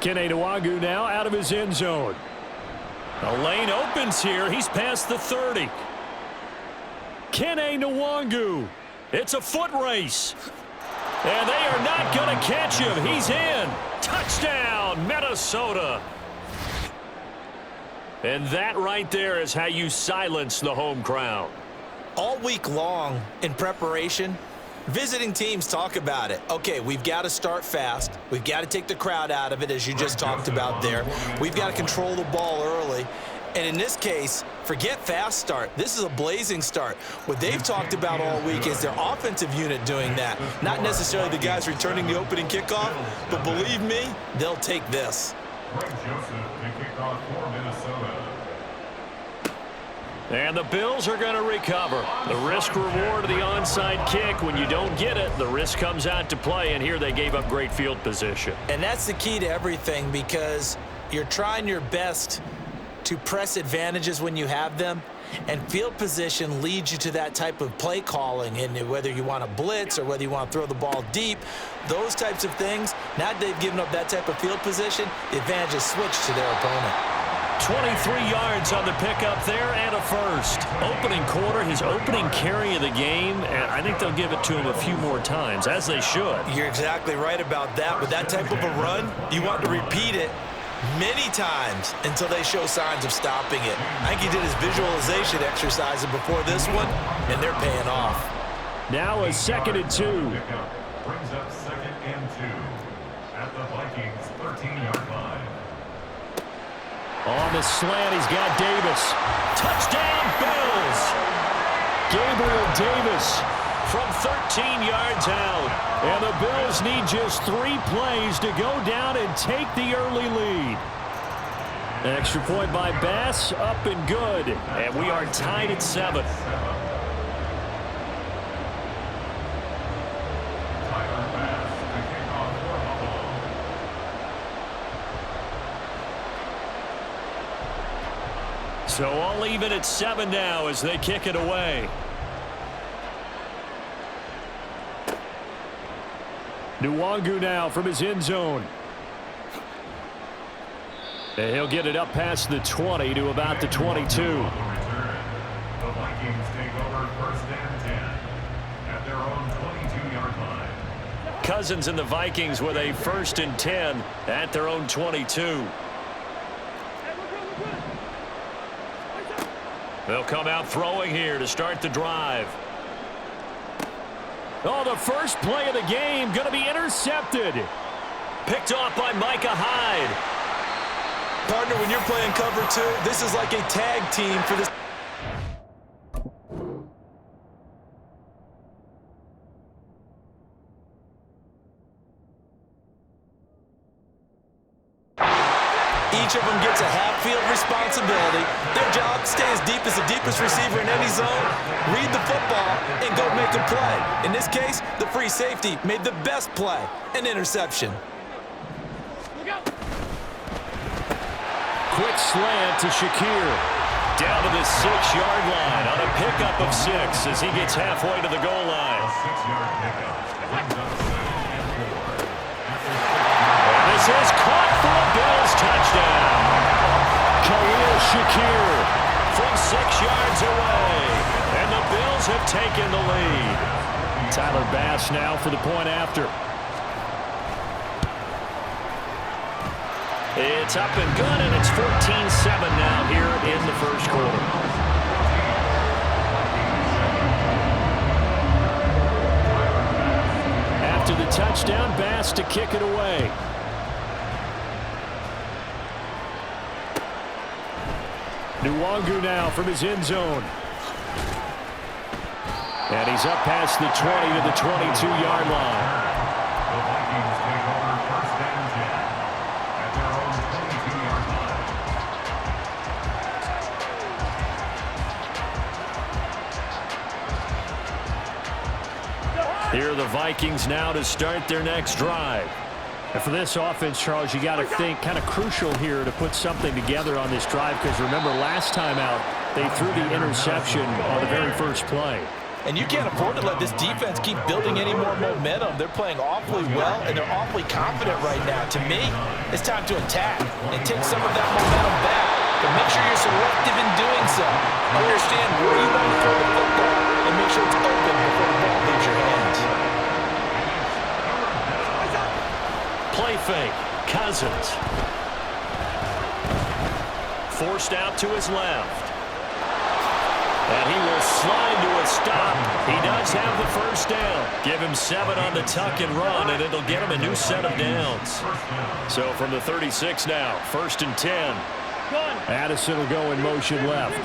Kene Nwangwu now out of his end zone. The lane opens here. He's past the 30. Kene Nwangwu. It's a foot race. And they are not going to catch him. He's in. Touchdown, Minnesota. And that right there is how you silence the home crowd. All week long in preparation, visiting teams talk about it. Okay, we've got to start fast. We've got to take the crowd out of it, as you just talked about there. We've got to control the ball early. And in this case, forget fast start. This is a blazing start. What they've talked about all week is their offensive unit doing that. Not necessarily the guys returning the opening kickoff, but believe me, they'll take this. Greg Joseph to kick off for Minnesota. And the Bills are going to recover. The risk-reward of the onside kick. When you don't get it, the risk comes out to play, and here they gave up great field position. And that's the key to everything, because you're trying your best to press advantages when you have them, and field position leads you to that type of play calling, and whether you want to blitz or whether you want to throw the ball deep, those types of things. Now that they've given up that type of field position, the advantage is switched to their opponent. 23 yards on the pickup there and a first. Opening quarter, his opening carry of the game, and I think they'll give it to him a few more times, as they should. You're exactly right about that. With that type of a run, you want to repeat it many times until they show signs of stopping it. I think he did his visualization exercise before this one, and they're paying off. Now a 2nd and 2. Brings up 2nd and 2 at the Vikings 13-yard line. On the slant, he's got Davis. Touchdown, Bills! Gabriel Davis from 13 yards out. And the Bills need just 3 plays to go down and take the early lead. Extra point by Bass, up and good. And we are tied at 7. So all even at 7 now as they kick it away. Nwangwu now from his end zone. And he'll get it up past the 20 to about the 22. The Vikings take over 1st and 10 at their own 22-yard line. Cousins and the Vikings with a 1st and 10 at their own 22. They'll come out throwing here to start the drive. Oh, the first play of the game going to be intercepted. Picked off by Micah Hyde. Partner, when you're playing cover 2, this is like a tag team for this. Each of them gets a half-field responsibility. Their job, stay as deep as the deepest receiver in any zone, read the football, and go make a play. In this case, the free safety made the best play, an interception. Quick slant to Shakir. Down to the 6-yard line on a pickup of 6 as he gets halfway to the goal line. 6-yard pickup. Brings up 2nd and 4. And this is caught for a Bills touchdown. Khalil Shakir from 6 yards away. And the Bills have taken the lead. Tyler Bass now for the point after. It's up and good, and it's 14-7 now here in the first quarter. After the touchdown, Bass to kick it away. Nwangwu now from his end zone. And he's up past the 20 to the 22-yard line. The Vikings take over 1st and 10 at their own 22-yard line. Here are the Vikings now to start their next drive. And for this offense, Charles, you got to think kind of crucial here to put something together on this drive, because remember last time out, they threw the interception on the very first play. And you can't afford to let this defense keep building any more momentum. They're playing awfully well, and they're awfully confident right now. To me, it's time to attack and take some of that momentum back. But make sure you're selective in doing so. Understand where you want to throw the football, and make sure it's open before the ball leaves your hands. Play fake. Cousins. Forced out to his left. And he will slide to a stop. He does have the first down. Give him 7 on the tuck and run, and it'll get him a new set of downs. So from the 36 now, 1st and 10. Addison will go in motion left.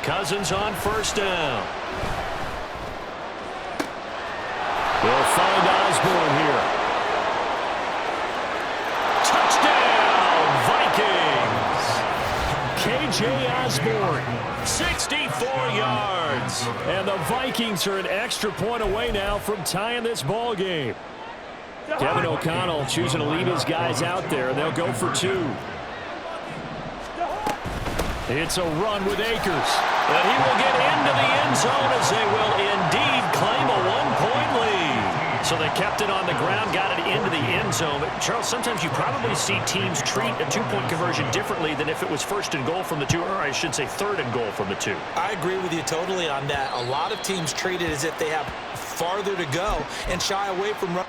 Cousins on 1st down. They'll find Osborne here. Touchdown, Vikings! KJ Osborne, 64 yards. And the Vikings are an extra point away now from tying this ball game. Kevin O'Connell choosing to lead his guys out there, and they'll go for 2. It's a run with Akers. And he will get into the end zone as they will indeed claim a 1-point lead. So they kept it on the ground, got it into the end zone. But Charles, sometimes you probably see teams treat a 2-point conversion differently than if it was 1st and goal from the 2, or I should say 3rd and goal from the 2. I agree with you totally on that. A lot of teams treat it as if they have farther to go and shy away from running.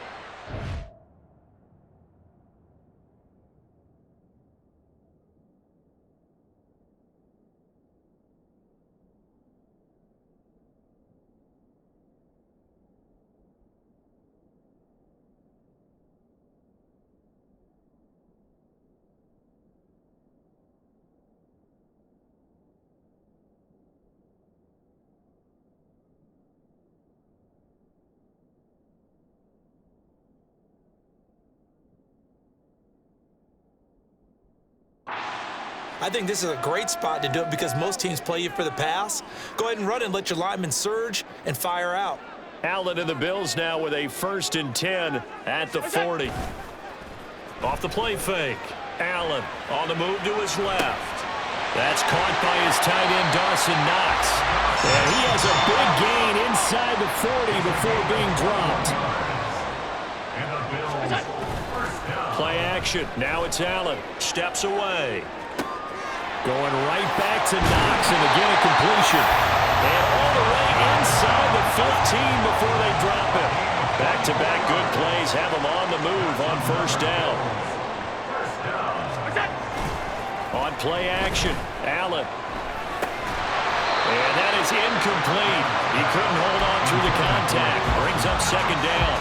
I think this is a great spot to do it because most teams play you for the pass. Go ahead and run and let your linemen surge and fire out. Allen and the Bills now with a 1st and 10 at the 40. Off the play fake. Allen on the move to his left. That's caught by his tight end, Dawson Knox. And he has a big gain inside the 40 before being dropped. Play action. Now it's Allen. Steps away. Going right back to Knox, and again a completion. And all the way inside the 15 before they drop it. Back-to-back good plays have them on the move on 1st down. On play action, Allen. And that is incomplete. He couldn't hold on through the contact. Brings up 2nd down.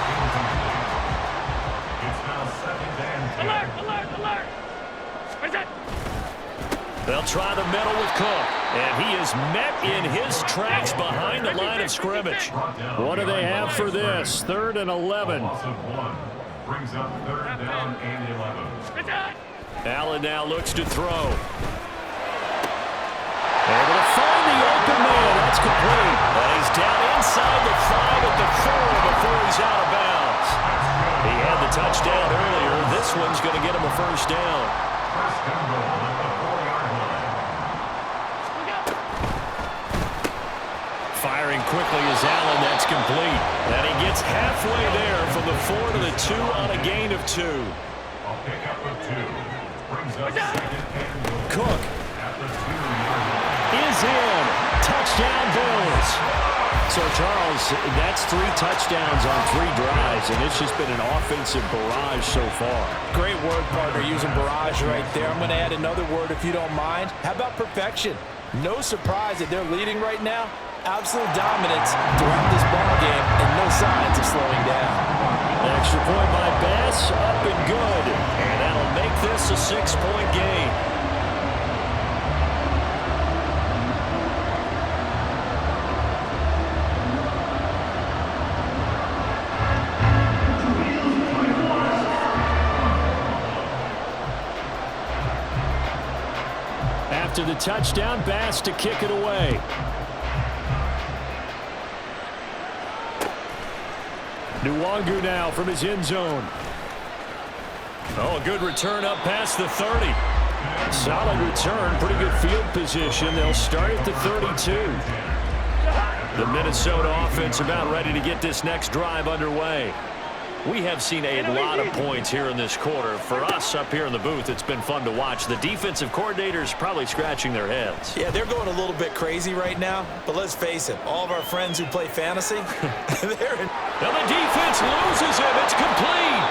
Alert, alert, alert! Where's that? They'll try the middle with Cook. And he is met in his tracks behind the line of scrimmage. What do they have for this? 3rd and 11. Brings up 3rd down and 11. Allen now looks to throw. Able to find the open man. That's complete. And he's down inside the 5 at the 4 before he's out of bounds. He had the touchdown earlier. This one's going to get him a 1st down. 1st and goal at the 4-yard line. Firing quickly is Allen. That's complete. And he gets halfway there from the 4 to the 2 on a gain of 2. I'll pick up with 2. Brings up 2nd and goal. Cook At the 2-yard line. is in. Touchdown Bills. So, Charles, that's 3 touchdowns on 3 drives, and it's just been an offensive barrage so far. Great word, partner, using barrage right there. I'm going to add another word if you don't mind. How about perfection? No surprise that they're leading right now. Absolute dominance throughout this ball game and no signs of slowing down. Extra point by Bass, up and good. And that'll make this a 6-point game. After the touchdown, Bass to kick it away. Nwangu now from his end zone. Oh, a good return up past the 30. Solid return, pretty good field position. They'll start at the 32. The Minnesota offense about ready to get this next drive underway. We have seen a lot of points here in this quarter. For us up here in the booth, it's been fun to watch. The defensive coordinators probably scratching their heads. Yeah, they're going a little bit crazy right now, but let's face it, all of our friends who play fantasy, they're in. Now the defense loses him. It's complete.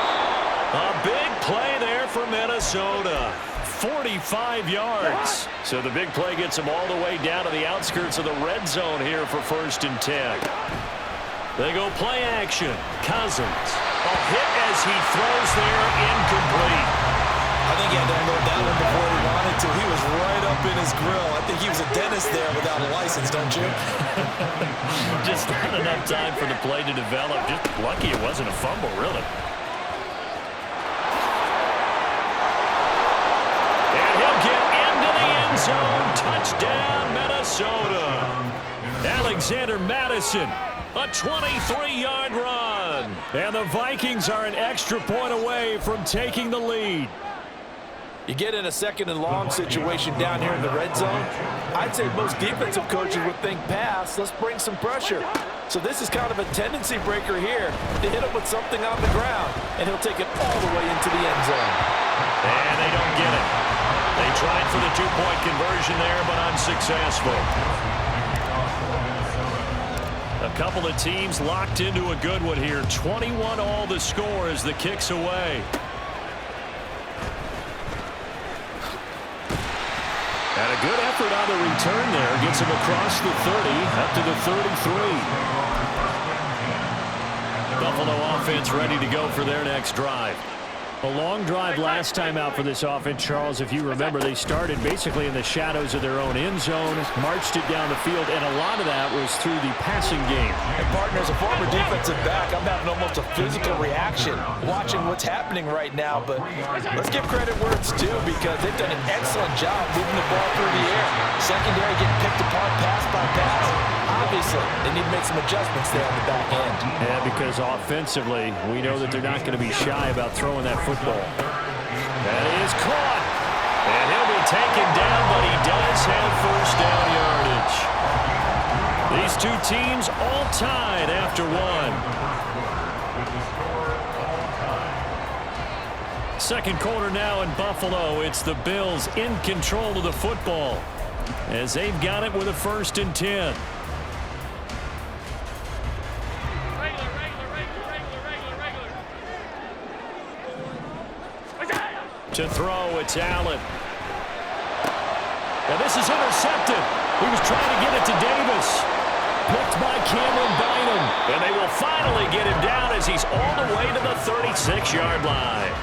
A big play there for Minnesota. 45 yards. So the big play gets them all the way down to the outskirts of the red zone here for 1st and 10. They go play action. Cousins. A hit as he throws there, incomplete. I think he had to unload that one before he wanted to. He was right up in his grill. I think he was a dentist there without a license, don't you? Just not enough time for the play to develop. Just lucky it wasn't a fumble, really. And he'll get into the end zone. Touchdown, Minnesota. Alexander Mattison. A 23-yard run. And the Vikings are an extra point away from taking the lead. You get in a 2nd and long situation down here in the red zone. I'd say most defensive coaches would think pass. Let's bring some pressure. So this is kind of a tendency breaker here to hit him with something on the ground. And he'll take it all the way into the end zone. And they don't get it. They tried for the 2-point conversion there, but unsuccessful. A couple of teams locked into a good one here. 21 all the score as the kick's away. And a good effort on the return there. Gets him across the 30, up to the 33. Buffalo offense ready to go for their next drive. A long drive last time out for this offense, Charles. If you remember, they started basically in the shadows of their own end zone, marched it down the field, and a lot of that was through the passing game. And partner, as a former defensive back, I'm having almost a physical reaction watching what's happening right now. But let's give credit where it's due, because they've done an excellent job moving the ball through the air. Secondary getting picked apart pass by pass. Obviously, they need to make some adjustments there on the back end. Yeah, because offensively, we know that they're not going to be shy about throwing that football. That is caught. And he'll be taken down, but he does have 1st down yardage. These two teams all tied after one. 2nd quarter now in Buffalo. It's the Bills in control of the football as they've got it with a 1st and 10. To throw, it's Allen. Now this is intercepted. He was trying to get it to Davis. Picked by Cameron Bynum. And they will finally get him down as he's all the way to the 36-yard line.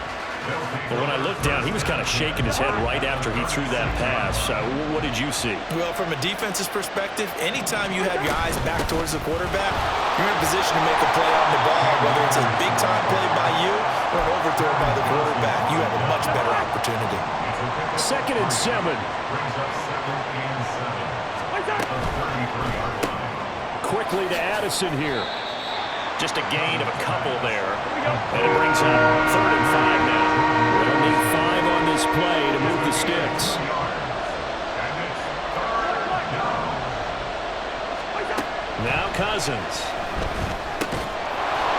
But when I looked down, he was kind of shaking his head right after he threw that pass. What did you see? Well, from a defense's perspective, anytime you have your eyes back towards the quarterback, you're in a position to make a play on the ball, whether it's a big-time play by you or an overthrow by the quarterback. You have a much better opportunity. 2nd and 7. Quickly to Addison here. Just a gain of a couple there. And it brings up 3rd and 5 now. They'll need 5 on this play to move the sticks. Now Cousins.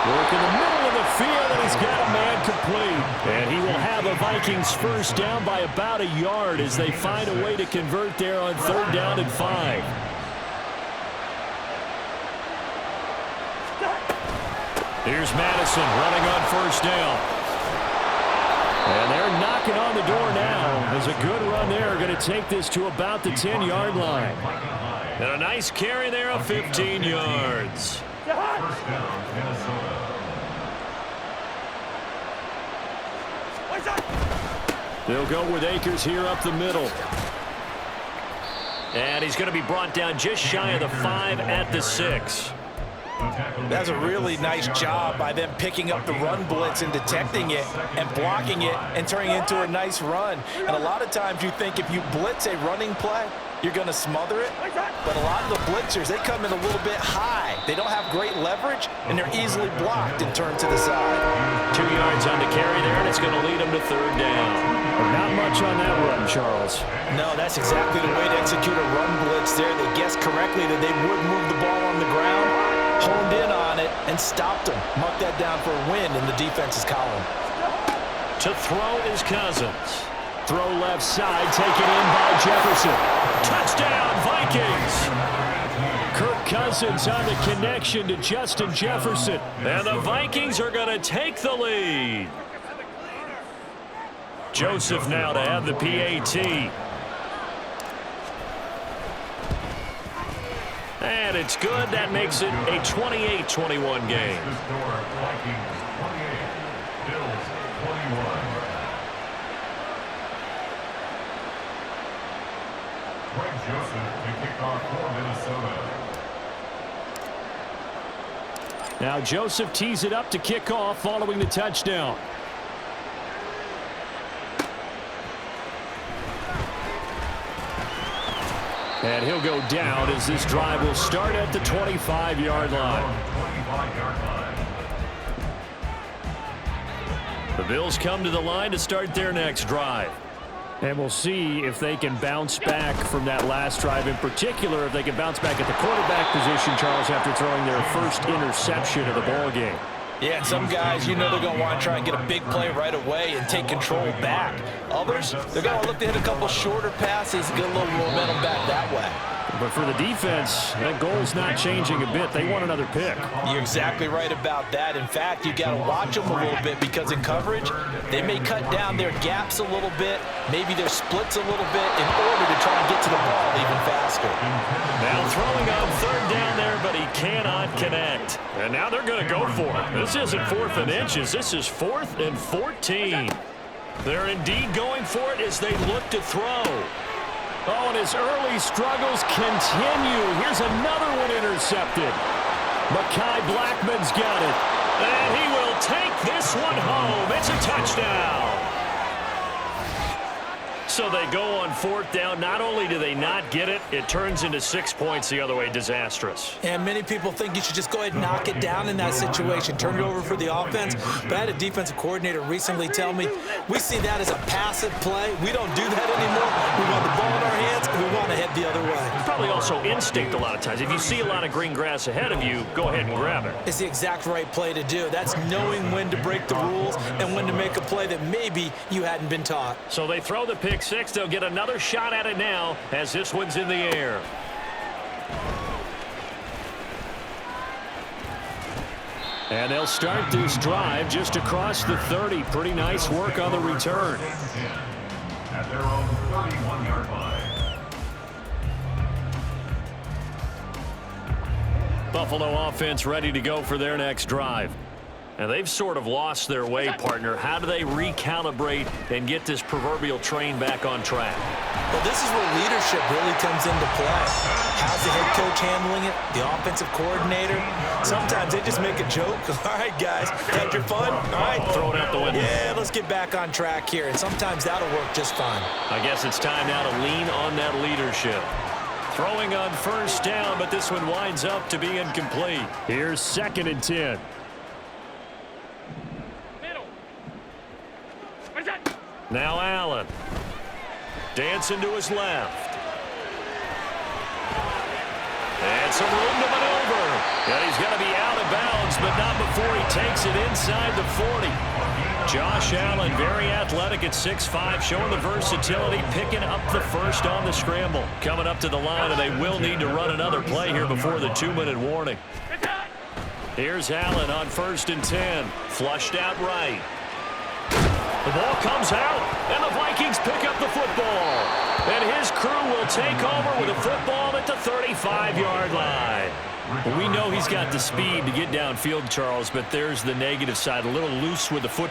Work in the middle of the field, and he's got a man complete. And he will have the Vikings 1st down by about a yard as they find a way to convert there on 3rd down and 5. Here's Madison running on 1st down. And they're knocking on the door now. There's a good run there. Going to take this to about the 10-yard line. And a nice carry there of 15 yards. They'll go with Akers here up the middle. And he's going to be brought down just shy of the 5 at the 6. That's a really nice job by them picking up the run blitz and detecting it and blocking it and turning it into a nice run. And a lot of times you think if you blitz a running play, you're going to smother it. But a lot of the blitzers, they come in a little bit high. They don't have great leverage, and they're easily blocked and turned to the side. 2 yards on the carry there, and it's going to lead them to 3rd down. But not much on that run, Charles. No, that's exactly the way to execute a run blitz there. They guessed correctly that they would move the ball on the ground, honed in on it, and stopped them. Mark that down for a win in the defense's column. To throw is Cousins. Throw left side, taken in by Jefferson. Touchdown, Vikings! Kirk Cousins on the connection to Justin Jefferson. And the Vikings are going to take the lead. Joseph now to have the PAT. And it's good. That makes it a 28-21 game. The score, Vikings 28, Bills 21. Greg Joseph to kick off for Minnesota. Now Joseph tees it up to kick off following the touchdown. And he'll go down as this drive will start at the 25-yard line. 25-yard line. The Bills come to the line to start their next drive. And we'll see if they can bounce back from that last drive. In particular, if they can bounce back at the quarterback position, Charles, after throwing their first interception of the ball game. Yeah, and some guys, you know, they're going to want to try and get a big play right away and take control back. Others, they're going to look to hit a couple shorter passes and get a little momentum back that way. But for the defense, that goal's not changing a bit. They want another pick. You're exactly right about that. In fact, you got to watch them a little bit because in coverage, they may cut down their gaps a little bit, maybe their splits a little bit in order to try and get to the ball even faster. Now throwing on third down there, but he cannot connect. And now they're going to go for it. This isn't 4th and inches. This is 4th and 14. They're indeed going for it as they look to throw. Oh, and his early struggles continue. Here's another one intercepted. Mekhi Blackmon's got it. And he will take this one home. It's a touchdown. So they go on 4th down. Not only do they not get it, it turns into 6 points the other way. Disastrous. And many people think you should just go ahead and knock it down in that situation, turn it over for the offense. But I had a defensive coordinator recently tell me, we see that as a passive play. We don't do that anymore. We want the ball in our hands, and we want to head the other way. Probably also instinct a lot of times. If you see a lot of green grass ahead of you, go ahead and grab it. It's the exact right play to do. That's knowing when to break the rules and when to make a play that maybe you hadn't been taught. So they throw the pick six. They'll get another shot at it now as this one's in the air. And they'll start this drive just across the 30. Pretty nice work on the return. At their own 31-yard line. Buffalo offense ready to go for their next drive. And they've sort of lost their way, partner. How do they recalibrate and get this proverbial train back on track? Well, this is where leadership really comes into play. How's the head coach handling it? The offensive coordinator? Sometimes they just make a joke. All right, guys, had your fun? All right. Throw it out the window. Yeah, let's get back on track here. And sometimes that'll work just fine. I guess it's time now to lean on that leadership. Throwing on first down, but this one winds up to be incomplete. Here's 2nd and 10. Now Allen. Dancing to his left. And some room to maneuver. And he's going to be out of bounds, but not before he takes it inside the 40. Josh Allen, very athletic at 6'5", showing the versatility, picking up the first on the scramble. Coming up to the line, and they will need to run another play here before the 2-minute warning. Here's Allen on 1st and 10. Flushed out right. The ball comes out, and the Vikings pick up the football. And his crew will take over with a football at the 35-yard line. We know he's got the speed to get downfield, Charles, but there's the negative side. A little loose with the foot.